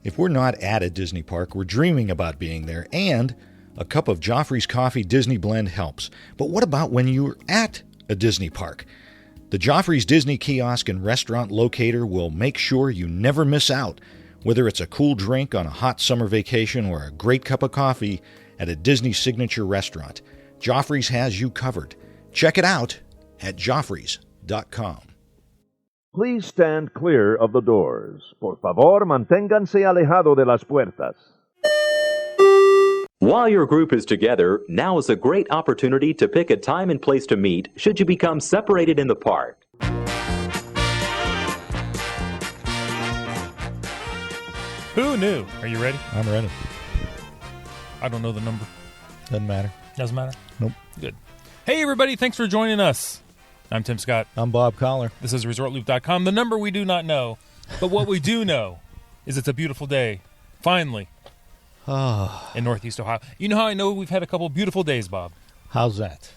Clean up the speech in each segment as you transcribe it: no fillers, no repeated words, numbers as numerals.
If we're not at a Disney park, we're dreaming about being there, and a cup of Joffrey's Coffee Disney Blend helps. But what about when you're at a Disney park? The Joffrey's Disney Kiosk and Restaurant Locator will make sure you never miss out. Whether it's a cool drink on a hot summer vacation or a great cup of coffee at a Disney signature restaurant, Joffrey's has you covered. Check it out at joffreys.com. Please stand clear of the doors. Por favor, manténganse alejado de las puertas. While your group is together, now is a great opportunity to pick a time and place to meet should you become separated in the park. Who knew? Are you ready? I'm ready. I don't know the number. Doesn't matter. Doesn't matter? Nope. Good. Hey, everybody. Thanks for joining us. I'm Tim Scott. I'm Bob Collar. This is ResortLoop.com. The number we do not know, but what we do know is it's a beautiful day. Finally. In Northeast Ohio. You know how I know we've had a couple beautiful days, Bob? How's that?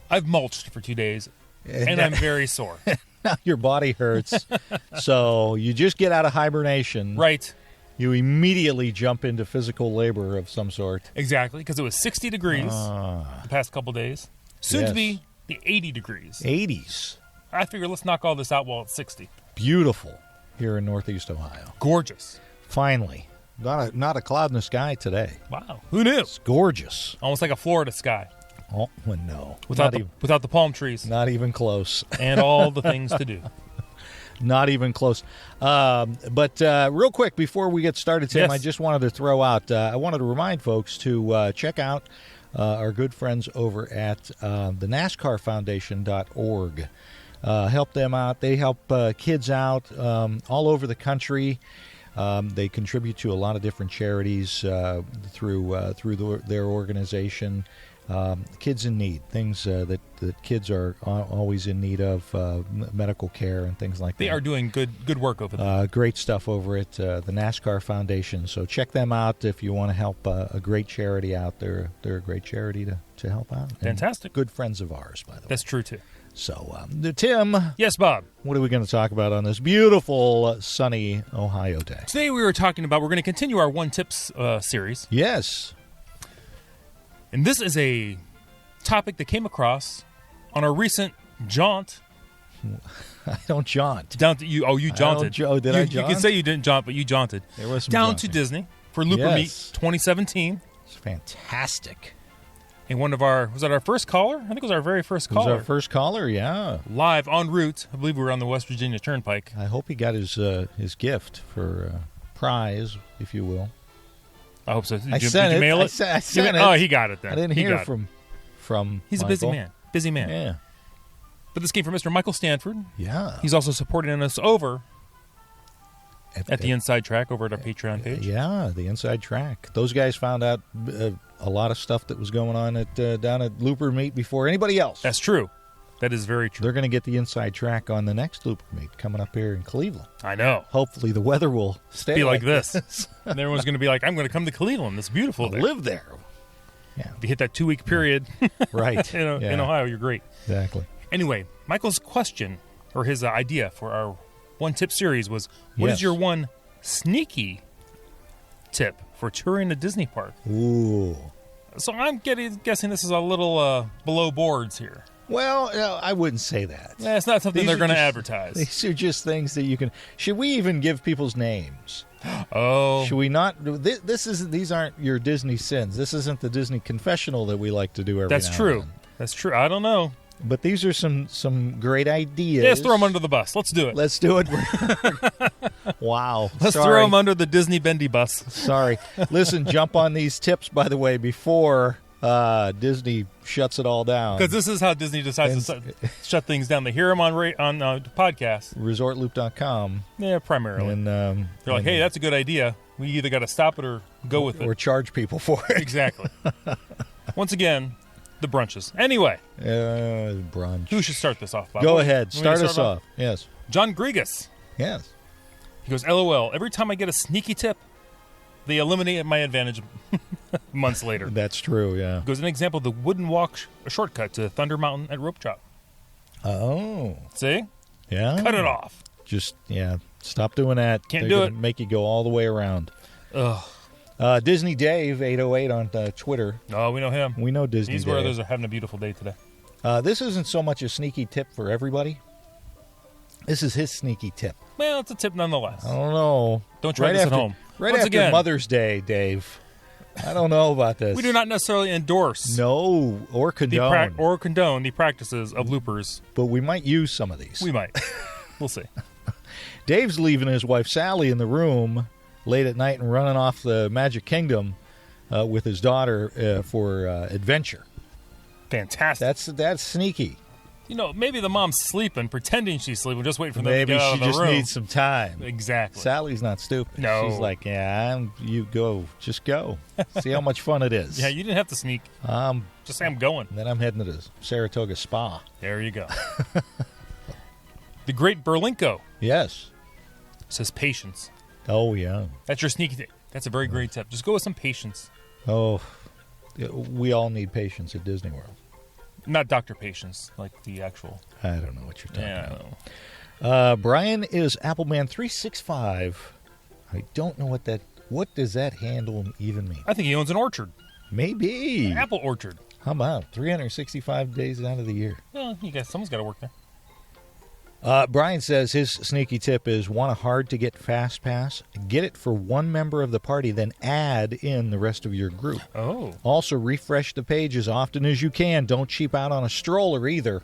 I've mulched for 2 days, and I'm very sore. Now your body hurts, so you just get out of hibernation. Right. You immediately jump into physical labor of some sort. Exactly, because it was 60 degrees the past couple days. Soon to be the 80 degrees. 80s. I figure let's knock all this out while it's 60. Beautiful here in Northeast Ohio. Gorgeous. Finally. Not a cloud in the sky today. Wow. Who knew? It's gorgeous. Almost like a Florida sky. Oh, well, no. Without the palm trees. Not even close. And all the things to do. Not even close. But real quick, before we get started, Tim, I just wanted to throw out, I wanted to remind folks to check out our good friends over at the NASCAR Foundation.org. Help them out. They help kids out all over the country. They contribute to a lot of different charities through their organization. Kids in need, things that kids are always in need of, medical care and things like that. They are doing good work over there. Great stuff over at the NASCAR Foundation. So check them out if you want to help a great charity out. They're a great charity to help out. Fantastic. And good friends of ours, by the way. That's true, too. So, Tim. Yes, Bob. What are we going to talk about on this beautiful, sunny Ohio day? Today we're going to continue our One Tips series. Yes. And this is a topic that came across on our recent jaunt. I don't jaunt. You jaunted. Did I jaunt? You can say you didn't jaunt, but you jaunted. There was some down jaunting. to Disney for Looper Meet 2017. It's fantastic. And was that our first caller? I think it was our very first caller. It was our first caller, yeah. Live en route. I believe we were on the West Virginia Turnpike. I hope he got his gift for prize, if you will. I hope so. Did you mail it? I sent it. Oh, he got it then. I didn't hear from He's Michael. a busy man. Busy man. Yeah. But this came from Mr. Michael Stanford. Yeah. He's also supporting us over at the Inside Track over at our Patreon page. Yeah, the Inside Track. Those guys found out a lot of stuff that was going on down at Looper Meet before anybody else. That's true. That is very true. They're going to get the Inside Track on the next Looper Meet coming up here in Cleveland. I know. Hopefully the weather will stay like this. And everyone's going to be like, I'm going to come to Cleveland. It's beautiful there. Live there. Yeah. If you hit that 2-week period right. in Ohio, you're great. Exactly. Anyway, Michael's question, or his idea for our One Tip series was, what is your one sneaky tip for touring a Disney park? Ooh. So I'm guessing this is a little below boards here. Well, I wouldn't say that. Yeah, it's not something they're going to advertise. These are just things that you can... Should we even give people's names? Oh. Should we not? These aren't your Disney sins. This isn't the Disney confessional that we like to do every now and then. That's true. I don't know. But these are some great ideas. Yeah, let's throw them under the bus. Let's do it. Let's do it. Wow. Let's throw them under the Disney bendy bus. Sorry. Listen, jump on these tips, by the way, before Disney shuts it all down. Because this is how Disney decides to shut things down. They hear them on podcasts. ResortLoop.com. Yeah, primarily. And they're like, hey, that's a good idea. We either got to stop it or go with it. Or charge people for it. Exactly. Once again, the brunches. Anyway. Brunch. Who should start this off, Bob? Go ahead. Start us off. Yes. John Grigas. Yes. He goes, LOL, every time I get a sneaky tip, they eliminate my advantage months later. That's true, yeah. He goes, an example, the wooden walk shortcut to Thunder Mountain at Rope Drop. Oh. See? Yeah. Cut it off. Just, stop doing that. Can't They're do gonna it. Make you go all the way around. Ugh. Disney Dave 808 on Twitter. Oh, we know him. We know Disney These Dave. brothers are having a beautiful day today. This isn't so much a sneaky tip for everybody. This is his sneaky tip. Well, it's a tip nonetheless. I don't know. Don't try this at home. Right Once after again, Mother's Day, Dave. I don't know about this. we do not necessarily endorse or condone the practices of loopers. But we might use some of these. We might. We'll see. Dave's leaving his wife Sally in the room late at night and running off the Magic Kingdom with his daughter for adventure. Fantastic. That's sneaky. You know, maybe the mom's sleeping, pretending she's sleeping, just waiting for them to Maybe get out of she the just room. needs some time. Exactly. Sally's not stupid. No. She's like, yeah, you go. Just go. See how much fun it is. Yeah, you didn't have to sneak. Just say I'm going. Then I'm heading to the Saratoga Spa. There you go. The Great Berlinko Yes. says patience. Oh, yeah. That's your sneaky tip. That's a very great tip. Just go with some patience. Oh, we all need patience at Disney World. Not Dr. Patience, like the actual. I don't know what you're talking Yeah, about. I know. Brian is Appleman365. I don't know what does that handle even mean? I think he owns an orchard. Maybe. An apple orchard. How about 365 days out of the year? Well, someone's got to work there. Brian says his sneaky tip is want a hard-to-get fast pass? Get it for one member of the party, then add in the rest of your group. Oh. Also, refresh the page as often as you can. Don't cheap out on a stroller either.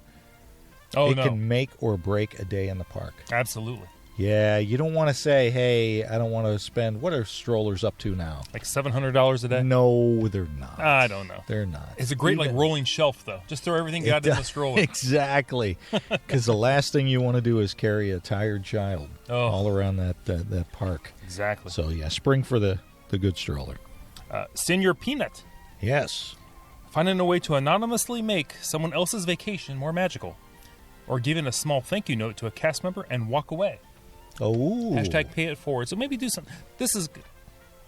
Oh, It no. can make or break a day in the park. Absolutely. Yeah, you don't want to say, hey, I don't want to spend, what are strollers up to now? Like $700 a day? No, they're not. I don't know. They're not. It's a great rolling shelf, though. Just throw everything you got in the stroller. Exactly. Because the last thing you want to do is carry a tired child all around that park. Exactly. So, yeah, spring for the good stroller. Senior Peanut. Yes. Finding a way to anonymously make someone else's vacation more magical. Or giving a small thank you note to a cast member and walk away. Oh. Hashtag pay it forward. So maybe do something. This is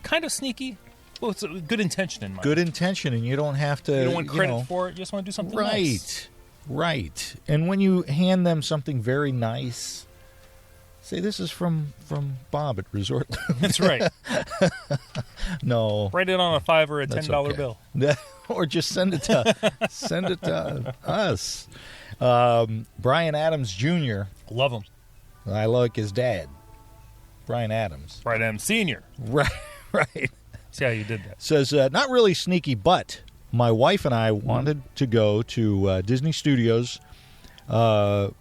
kind of sneaky. Well, it's a good intention in mind. Good intention, and you don't have to. You don't want credit for it. You just want to do something nice. Right. And when you hand them something very nice, say, this is from Bob at Resort Loop. That's right. No. Write it on a $5 or a $10 okay. bill. Or just send it to us. Brian Adams Jr. Love him. I like his dad, Brian Adams. Brian Adams Sr. Right. See how you did that. Says, not really sneaky, but my wife and I wanted to go to Disney Studios from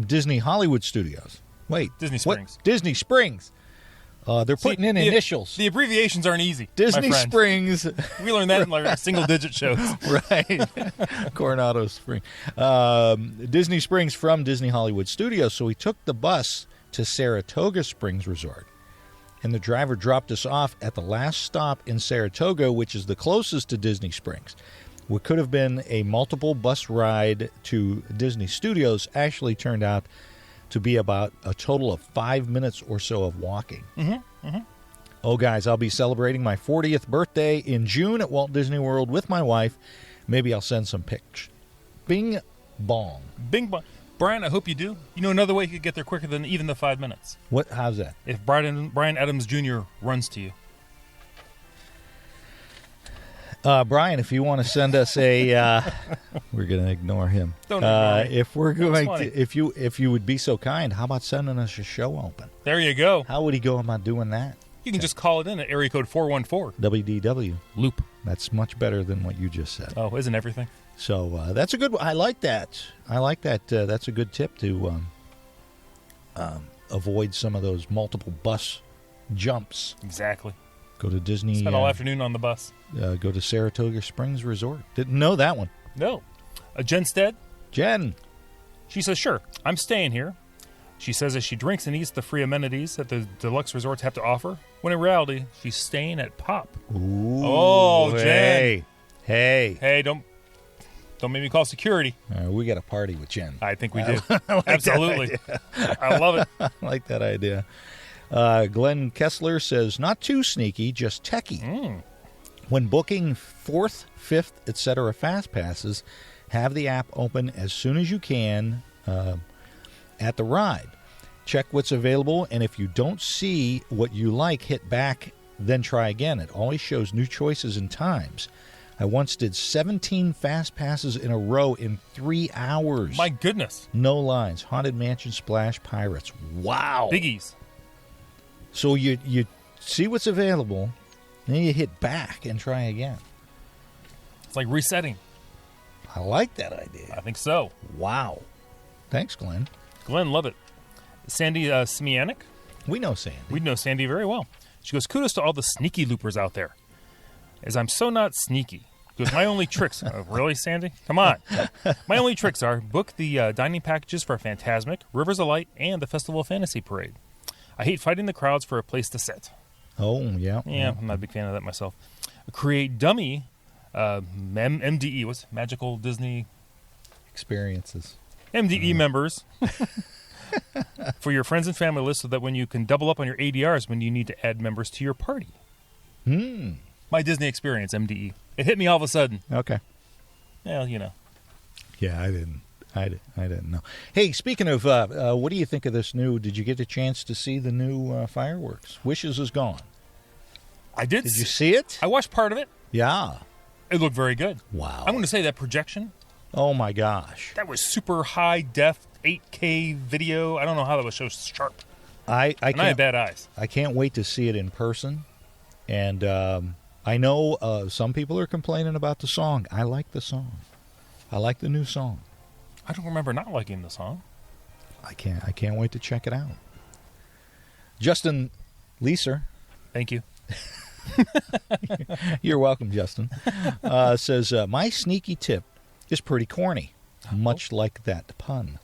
Disney Hollywood Studios. Wait. Disney Springs. What? Disney Springs. They're putting in initials. The abbreviations aren't easy. Disney my friend. Springs. We learned that in like single-digit shows. Right. Coronado Springs. Disney Springs from Disney Hollywood Studios. So we took the bus to Saratoga Springs Resort. And the driver dropped us off at the last stop in Saratoga, which is the closest to Disney Springs. What could have been a multiple bus ride to Disney Studios actually turned out to be about a total of 5 minutes or so of walking. Oh, guys, I'll be celebrating my 40th birthday in June at Walt Disney World with my wife. Maybe I'll send some pics. Bing bong. Bing bong. Brian, I hope you do. You know another way you could get there quicker than even the 5 minutes. What? How's that? If Brian Adams Jr. runs to you. Brian, if you want to send us a, we're going to ignore him. Don't ignore me. If we're going to, if you would be so kind, how about sending us a show open? There you go. How would he go about doing that? You can just call it in at area code 414. WDW. Loop. That's much better than what you just said. Oh, isn't everything? So that's a good. I like that. That's a good tip to avoid some of those multiple bus jumps. Exactly. Go to Disney. Spent all afternoon on the bus. Go to Saratoga Springs Resort. Didn't know that one. No. Jen Stead. Jen. She says, sure, I'm staying here. She says as she drinks and eats the free amenities that the deluxe resorts have to offer, when in reality, she's staying at Pop. Ooh. Oh, Jen. Hey. Hey, don't make me call security. We got a party with Jen. I think we do. like Absolutely. I love it. I like that idea. Glenn Kessler says, not too sneaky, just techie. When booking 4th, 5th, etc. fast passes, have the app open as soon as you can at the ride. Check what's available, and if you don't see what you like, hit back then try again. It always shows new choices and times. I once did 17 fast passes in a row in 3 hours. My goodness. No lines. Haunted Mansion, Splash, Pirates. Wow. Biggies. So you see what's available, and then you hit back and try again. It's like resetting. I like that idea. I think so. Wow. Thanks, Glenn. Glenn, love it. Sandy Smianik. We know Sandy. We know Sandy very well. She goes, kudos to all the sneaky loopers out there, as I'm so not sneaky. Because my only tricks... really, Sandy? Come on. My only tricks are book the dining packages for Phantasmic, Rivers of Light, and the Festival of Fantasy Parade. I hate fighting the crowds for a place to sit. Oh, yeah. Yeah, I'm not a big fan of that myself. Create dummy MDE. What's Magical Disney... Experiences. MDE members for your friends and family list so that when you can double up on your ADRs when you need to add members to your party. My Disney experience, MDE. It hit me all of a sudden. Okay. Well, you know. Yeah, I didn't know. Hey, speaking of, what do you think of this new? Did you get a chance to see the new fireworks? Wishes is gone. I did. Did you see it? I watched part of it. Yeah. It looked very good. Wow. I'm going to say that projection. Oh my gosh. That was super high def 8K video. I don't know how that was so sharp. I have bad eyes. I can't wait to see it in person. And I know some people are complaining about the song. I like the song. I like the new song. I don't remember not liking the song. I can't wait to check it out. Justin Leeser. Thank you. You're welcome, Justin. Says, my sneaky tip is pretty corny, much like that pun.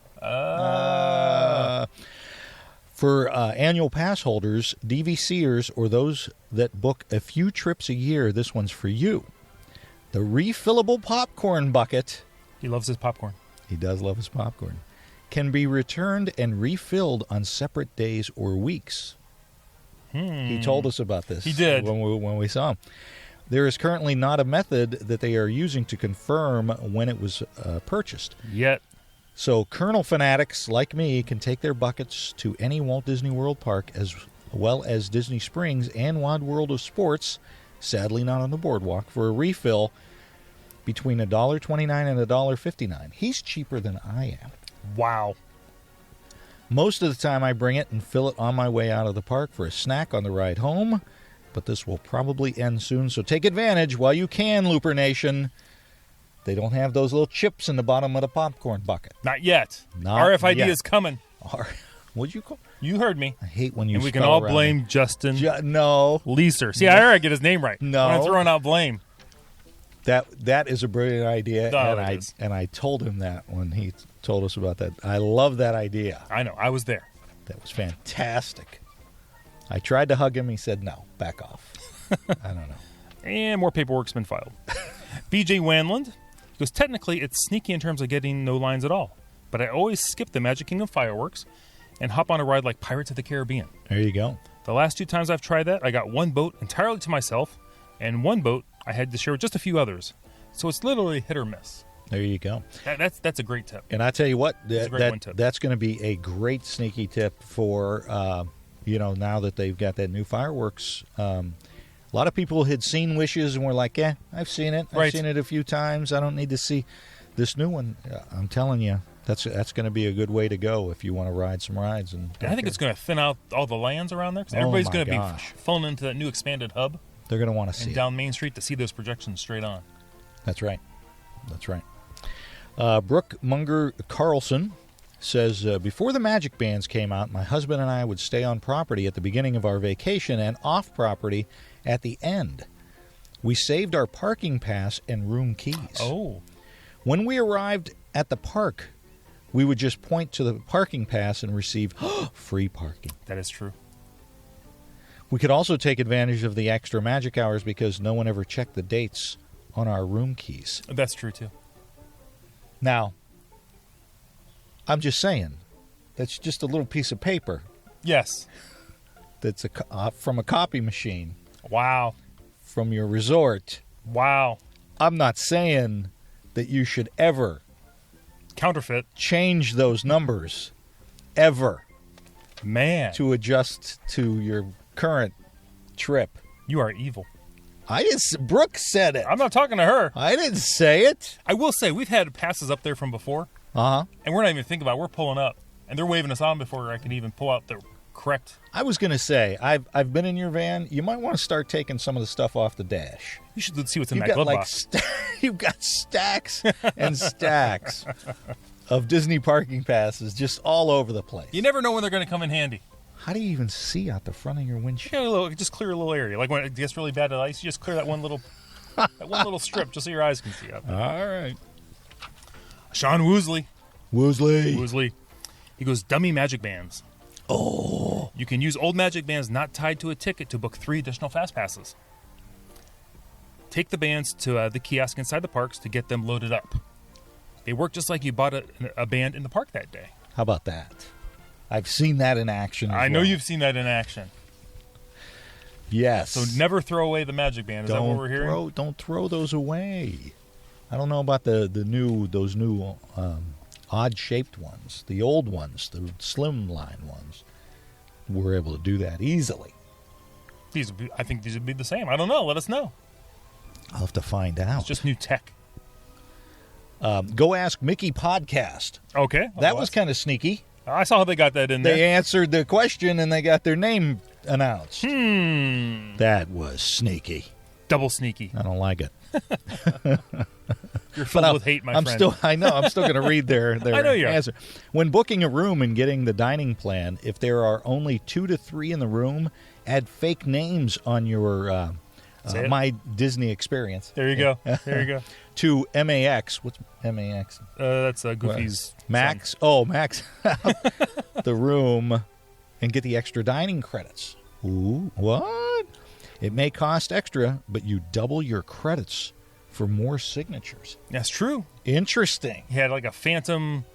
For annual pass holders, DVCers, or those that book a few trips a year, this one's for you. The refillable popcorn bucket. He loves his popcorn. He does love his popcorn. Can be returned and refilled on separate days or weeks. He told us about this. He did. When we saw him. There is currently not a method that they are using to confirm when it was purchased. Yet. So Colonel fanatics like me can take their buckets to any Walt Disney World park as well as Disney Springs and Wide World of Sports, sadly not on the boardwalk, for a refill between $1.29 and $1.59. He's cheaper than I am. Wow. Most of the time I bring it and fill it on my way out of the park for a snack on the ride home, but this will probably end soon, so take advantage while you can, LooperNation. They don't have those little chips in the bottom of the popcorn bucket. Not yet. Not RFID yet. is coming. What'd you call? You heard me. I hate when you And we spell can all around blame it. Justin No. Leeser. See, I already get his name right. No. I'm throwing out blame. That is a brilliant idea, No, and I told him that when he told us about that. I love that idea. I know. I was there. That was fantastic. I tried to hug him. He said, no, back off. I don't know. And more paperwork's been filed. BJ Wanland goes, technically, it's sneaky in terms of getting no lines at all. But I always skip the Magic Kingdom fireworks and hop on a ride like Pirates of the Caribbean. There you go. The last 2 times I've tried that, I got one boat entirely to myself, and one boat I had to share with just a few others. So it's literally hit or miss. There you go. That's a great tip. And I tell you what, tip. That's going to be a great sneaky tip for, now that they've got that new fireworks. A lot of people had seen Wishes and were like, yeah, I've seen it. I've seen it a few times. I don't need to see this new one. I'm telling you, that's going to be a good way to go if you want to ride some rides. And I think it's going to thin out all the lands around there because everybody's going to be falling into that new expanded hub. They're going to want to see and down Main Street to see those projections straight on. That's right. Brooke Munger Carlson says, before the Magic Bands came out, my husband and I would stay on property at the beginning of our vacation and off property at the end. We saved our parking pass and room keys. Oh. When we arrived at the park, we would just point to the parking pass and receive free parking. That is true. We could also take advantage of the extra magic hours because no one ever checked the dates on our room keys. That's true, too. Now, I'm just saying, that's just a little piece of paper. Yes. That's from a copy machine. Wow. From your resort. Wow. I'm not saying that you should ever counterfeit change those numbers ever. Man. To adjust to your current trip. You are evil. I didn't. Brooke said it. I'm not talking to her. I didn't say it. I will say, we've had passes up there from before, and we're not even thinking about it. We're pulling up, and they're waving us on before I can even pull out the correct. I was going to say, I've been in your van. You might want to start taking some of the stuff off the dash. You should see what's in You've that got glove box. You've got stacks and stacks of Disney parking passes just all over the place. You never know when they're going to come in handy. How do you even see out the front of your windshield? Just clear a little area. Like when it gets really bad at ice, you just clear that one little strip just so your eyes can see out there. All right. Sean Woosley. Woosley. He goes, dummy magic bands. Oh. You can use old magic bands not tied to a ticket to book 3 additional fast passes. Take the bands to the kiosk inside the parks to get them loaded up. They work just like you bought a band in the park that day. How about that? I've seen that in action. I know you've seen that in action. Yes. So never throw away the magic band. Is that what we're hearing? Don't throw those away. I don't know about those new odd-shaped ones. The old ones, the slimline ones, we're able to do that easily. I think these would be the same. I don't know. Let us know. I'll have to find out. It's just new tech. Go Ask Mickey podcast. Okay. That was kind of sneaky. I saw how they got that in there. They answered the question and they got their name announced. That was sneaky. Double sneaky. I don't like it. You're filled with hate, my friend. I'm still going to read their I know you are. answer. When booking a room and getting the dining plan, if there are only 2 to 3 in the room, add fake names on your My Disney Experience. There you go. There you go. To MAX. What's MAX? That's Goofy's Max. son. Oh, Max. The room and get the extra dining credits. Ooh, what? It may cost extra, but you double your credits for more signatures. That's true. Interesting. He had like a phantom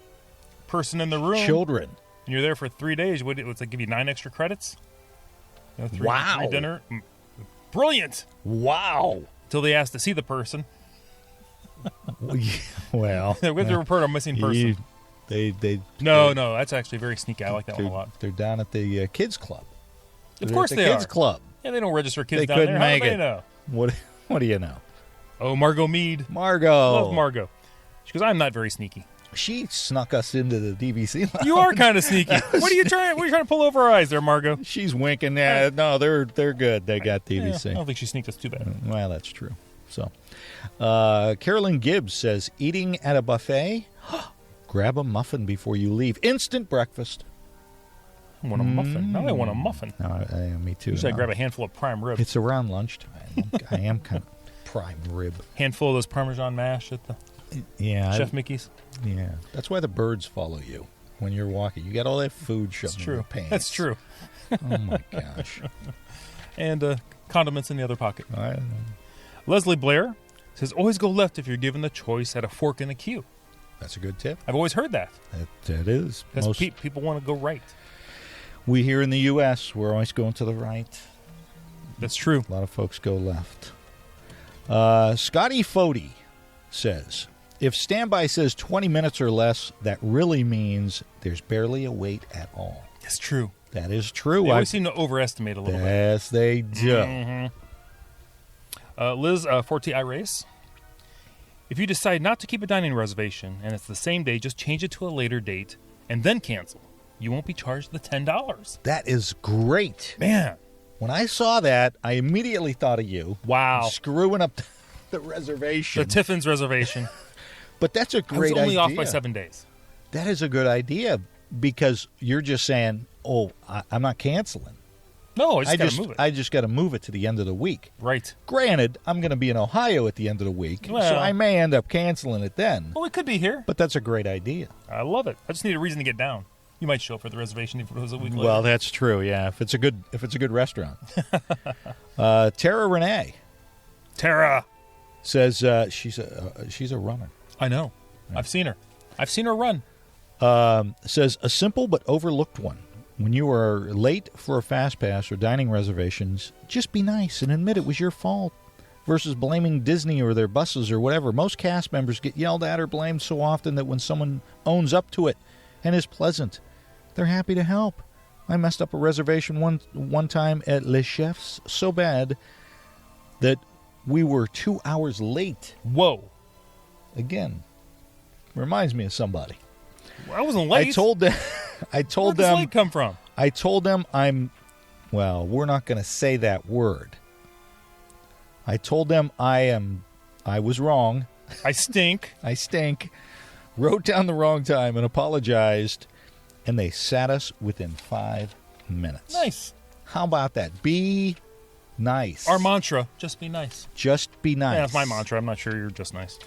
person in the room. Children. And you're there for 3 days. Would it give you 9 extra credits? Wow. 3 dinner. Brilliant. Wow. Until they asked to see the person. Well, we have to report a missing person. No, that's actually very sneaky. I like that one a lot. They're down at the kids club. Of course they are. are. Kids club. Yeah, they don't register kids they down there. Couldn't How make do they it. know? What do you know? Oh, Margot Mead. Margot. Love Margot. She goes, I'm not very sneaky. She snuck us into the DVC lounge. You are kind of sneaky. What are you trying to pull over our eyes there, Margot? She's winking. Yeah, no, they're good. They got DVC. I don't think she sneaked us too bad. Well, that's true. So, Carolyn Gibbs says, eating at a buffet, grab a muffin before you leave. Instant breakfast. I want a muffin. Now I want a muffin. Me too. Usually I grab a handful of prime rib. It's around lunchtime. I am kind of prime rib. Handful of those Parmesan mash at the Chef Mickey's. Yeah. That's why the birds follow you when you're walking. You got all that food shoved in your pants. That's true. Oh, my gosh. And condiments in the other pocket. Leslie Blair says, always go left if you're given the choice at a fork in a queue. That's a good tip. I've always heard that. That is. Because people want to go right. We here in the U.S., we're always going to the right. That's true. A lot of folks go left. Scotty Fody says, if standby says 20 minutes or less, that really means there's barely a wait at all. That's true. That is true. They always seem to overestimate a little bit. Yes, they do. Mm-hmm. Liz Forte Race. If you decide not to keep a dining reservation and it's the same day, just change it to a later date and then cancel. You won't be charged the $10. That is great. Man. When I saw that, I immediately thought of you. Wow. Screwing up the reservation. The Tiffin's reservation. But that's a great idea. I was only off by 7 days. That is a good idea because you're just saying, I'm not canceling. No, I just got to move it. I just got to move it to the end of the week. Right. Granted, I'm going to be in Ohio at the end of the week, so I may end up canceling it then. Well, we could be here. But that's a great idea. I love it. I just need a reason to get down. You might show up for the reservation if it was a week later. Well, that's true, yeah, if it's a good restaurant. Tara Renee. Tara. Says she's a runner. I know. Yeah. I've seen her. I've seen her run. Says a simple but overlooked one. When you are late for a fast pass or dining reservations, just be nice and admit it was your fault versus blaming Disney or their buses or whatever. Most cast members get yelled at or blamed so often that when someone owns up to it and is pleasant, they're happy to help. I messed up a reservation one time at Le Chef's so bad that we were 2 hours late. Whoa. Again, reminds me of somebody. Well, I wasn't late. I told them. Where did this late come from? I told them well, we're not going to say that word. I told them I was wrong. I stink. I stink. Wrote down the wrong time and apologized, and they sat us within 5 minutes. Nice. How about that? Be nice. Our mantra, just be nice. Just be nice. Yeah, that's my mantra. I'm not sure you're just nice.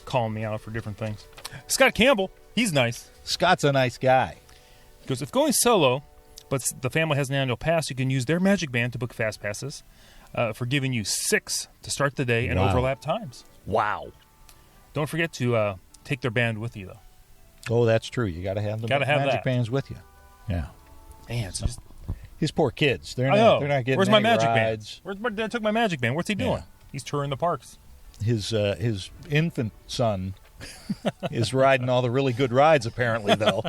Calling me out for different things. Scott Campbell, he's nice. Scott's a nice guy. He goes, if going solo, but the family has an annual pass, you can use their Magic Band to book fast passes for giving you 6 to start the day and overlap times. Wow. Don't forget to take their band with you, though. Oh, that's true. You got to have the Magic Bands with you. Yeah. Man, it's just... His poor kids. They're I know. They're not getting Where's my any Magic rides. Band? I took my Magic Band. What's he doing? Yeah. He's touring the parks. His infant son is riding all the really good rides, apparently, though.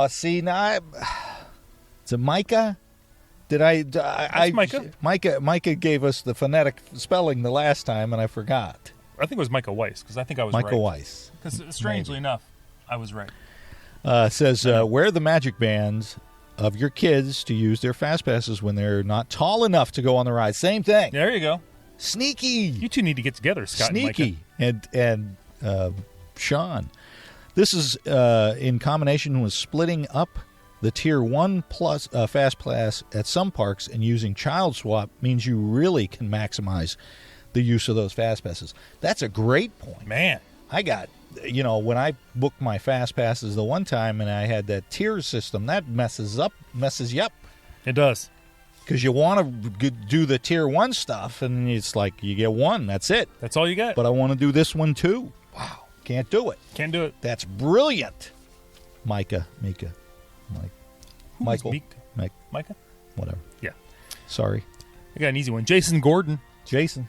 See, now is it Micah? That's Micah. Micah gave us the phonetic spelling the last time, and I forgot. I think it was Micah Weiss, because I think I was right. Micah Weiss. Because strangely enough, I was right. Says, wear the Magic Bands of your kids to use their fast passes when they're not tall enough to go on the ride. Same thing. There you go. Sneaky. You two need to get together, Scott Sneaky. and Micah. And Sean. This is in combination with splitting up the Tier 1 plus Fast Pass at some parks and using Child Swap means you really can maximize the use of those Fast Passes. That's a great point. Man. I got, when I booked my Fast Passes the one time and I had that tier system, that messes you up. It does. Because you want to do the Tier 1 stuff, and it's like you get one. That's it. That's all you get. But I want to do this one, too. Wow. Can't do it. Can't do it. That's brilliant. Micah. Michael. Micah? Whatever. Yeah. Sorry. I got an easy one. Jason Gordon. Jason.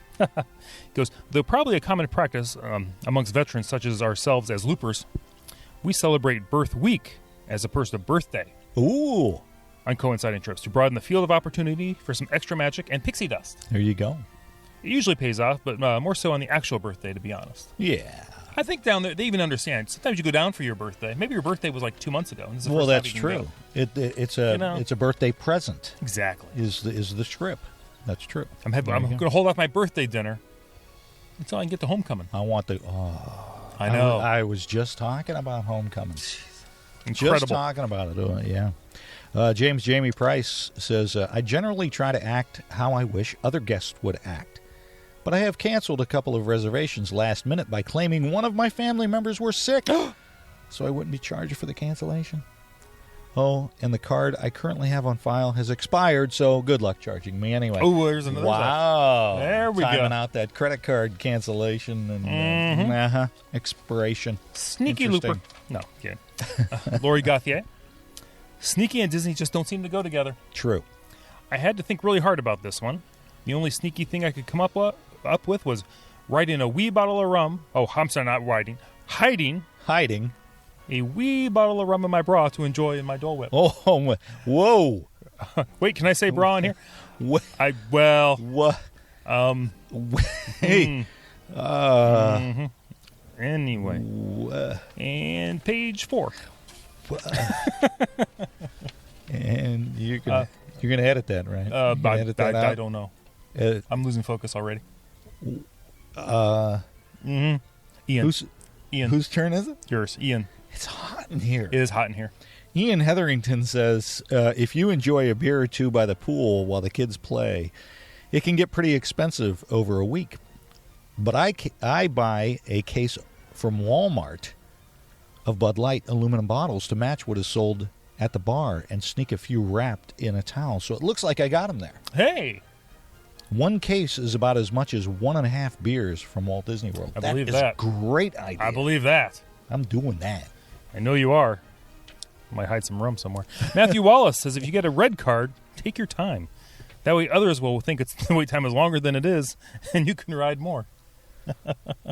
Goes, though probably a common practice amongst veterans such as ourselves as loopers, we celebrate Birth Week as opposed to birthday. Ooh. On coinciding trips to broaden the field of opportunity for some extra magic and pixie dust. There you go. It usually pays off, but more so on the actual birthday, to be honest. Yeah. I think down there, they even understand. Sometimes you go down for your birthday. Maybe your birthday was like 2 months ago. And this is the Well, first that's time true. It's a birthday present. Exactly. Is the trip. That's true. I'm going to hold off my birthday dinner until I can get to homecoming. I want the... I know. I was just talking about homecoming. Incredible. Just talking about it. Yeah. James Jamie Price says, I generally try to act how I wish other guests would act. But I have canceled a couple of reservations last minute by claiming one of my family members were sick. So I wouldn't be charged for the cancellation. Oh, and the card I currently have on file has expired, so good luck charging me anyway. Oh, there's another. Wow. There we go. Timing out that credit card cancellation and expiration. Sneaky looper. No, kidding. Lori Gauthier. Sneaky and Disney just don't seem to go together. True. I had to think really hard about this one. The only sneaky thing I could come up with was writing a wee bottle of rum. Oh, I'm sorry, not writing. Hiding a wee bottle of rum in my bra to enjoy in my Dole Whip. Oh, whoa. Wait, can I say bra in here? What? What? Hey. Anyway. And page 4. And you're gonna edit that, right? I don't know. I'm losing focus already. Ian. Whose turn is it? Yours, Ian. It's hot in here. It is hot in here. Ian Hetherington says, if you enjoy a beer or two by the pool while the kids play, it can get pretty expensive over a week. But I buy a case from Walmart of Bud Light aluminum bottles to match what is sold at the bar and sneak a few wrapped in a towel. So it looks like I got them there. Hey! One case is about as much as 1.5 beers from Walt Disney World. I believe that. That is a great idea. I believe that. I'm doing that. I know you are. Might hide some rum somewhere. Matthew Wallace says if you get a red card, take your time. That way others will think the wait time is longer than it is, and you can ride more.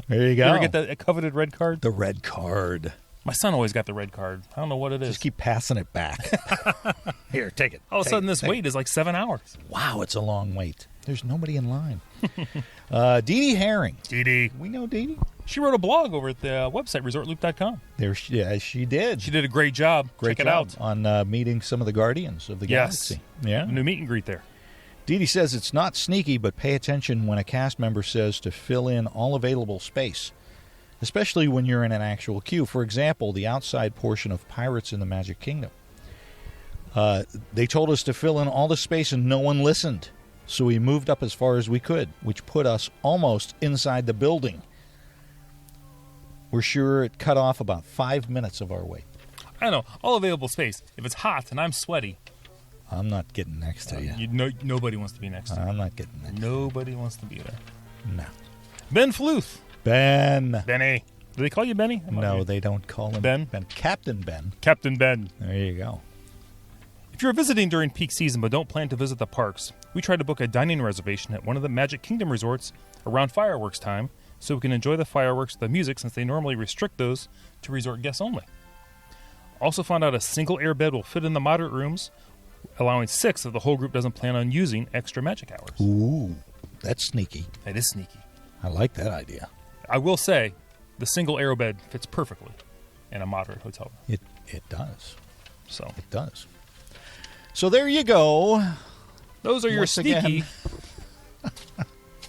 There you go. You ever get that coveted red card? The red card. My son always got the red card. I don't know what it is. Just keep passing it back. Here, take it. All of a sudden, this wait is like 7 hours. Wow, it's a long wait. There's nobody in line. Dee Dee Herring. Dee Dee. We know Dee Dee. She wrote a blog over at the website, ResortLoop.com. She did. She did a great job. Check it out. On meeting some of the Guardians of the Galaxy. Yeah. A new meet and greet there. Dee Dee says it's not sneaky, but pay attention when a cast member says to fill in all available space, especially when you're in an actual queue. For example, the outside portion of Pirates in the Magic Kingdom. They told us to fill in all the space and no one listened. So we moved up as far as we could, which put us almost inside the building. We're sure it cut off about 5 minutes of our wait. I don't know. All available space. If it's hot and I'm sweaty, I'm not getting next to you. Nobody wants to be next to you. I'm not getting next to you. Nobody wants to be there. No. Ben Fluth. Ben. Benny. Do they call you Benny? No, they don't call him Ben. Captain Ben. Captain Ben. There you go. If you're visiting during peak season but don't plan to visit the parks, we try to book a dining reservation at one of the Magic Kingdom resorts around fireworks time so we can enjoy the fireworks with the music since they normally restrict those to resort guests only. Also found out a single air bed will fit in the moderate rooms, allowing 6 if the whole group doesn't plan on using extra magic hours. Ooh, that's sneaky. That is sneaky. I like that idea. I will say, the single air bed fits perfectly in a moderate hotel room. It does. So it does. So there you go. Those are your sneaky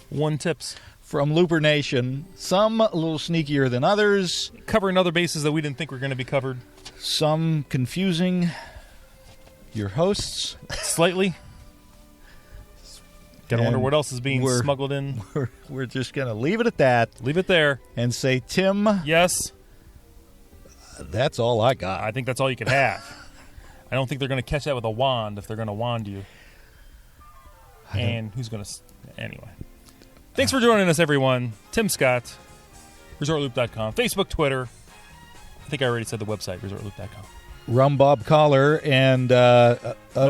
one tips. From LooperNation. Some a little sneakier than others. Covering other bases that we didn't think were going to be covered. Some confusing your hosts. Slightly. Gotta wonder what else is being smuggled in. We're just going to leave it at that. Leave it there. And say, Tim. Yes. That's all I got. I think that's all you could have. I don't think they're going to catch that with a wand if they're going to wand you. And who's going to... Anyway. Thanks for joining us, everyone. Tim Scott, ResortLoop.com, Facebook, Twitter. I think I already said the website, ResortLoop.com. Rum Bob Collar and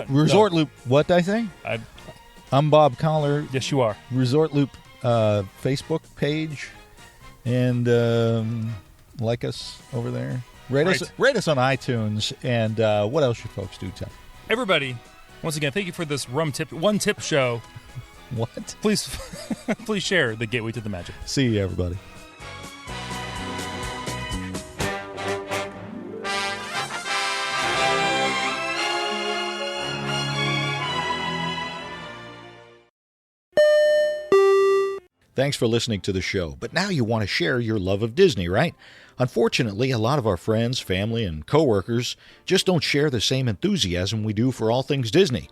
Resort Loop. What did I say? I'm Bob Collar. Yes, you are. Resort Loop Facebook page. And like us over there. Rate us on iTunes. And what else should folks do, Tim? Everybody, once again, thank you for this one tip show. What? Please share the gateway to the magic. See you, everybody. Thanks for listening to the show. But now you want to share your love of Disney, right? Unfortunately, a lot of our friends, family, and coworkers just don't share the same enthusiasm we do for all things Disney.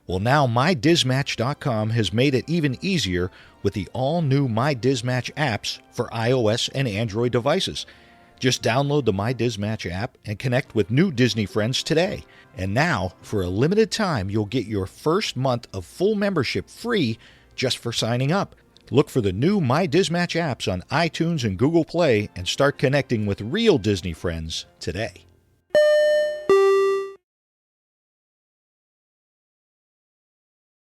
Well, now MyDizMatch.com has made it even easier with the all-new MyDizMatch apps for iOS and Android devices. Just download the MyDizMatch app and connect with new Disney friends today. And now, for a limited time, you'll get your first month of full membership free just for signing up. Look for the new MyDizMatch apps on iTunes and Google Play and start connecting with real Disney friends today.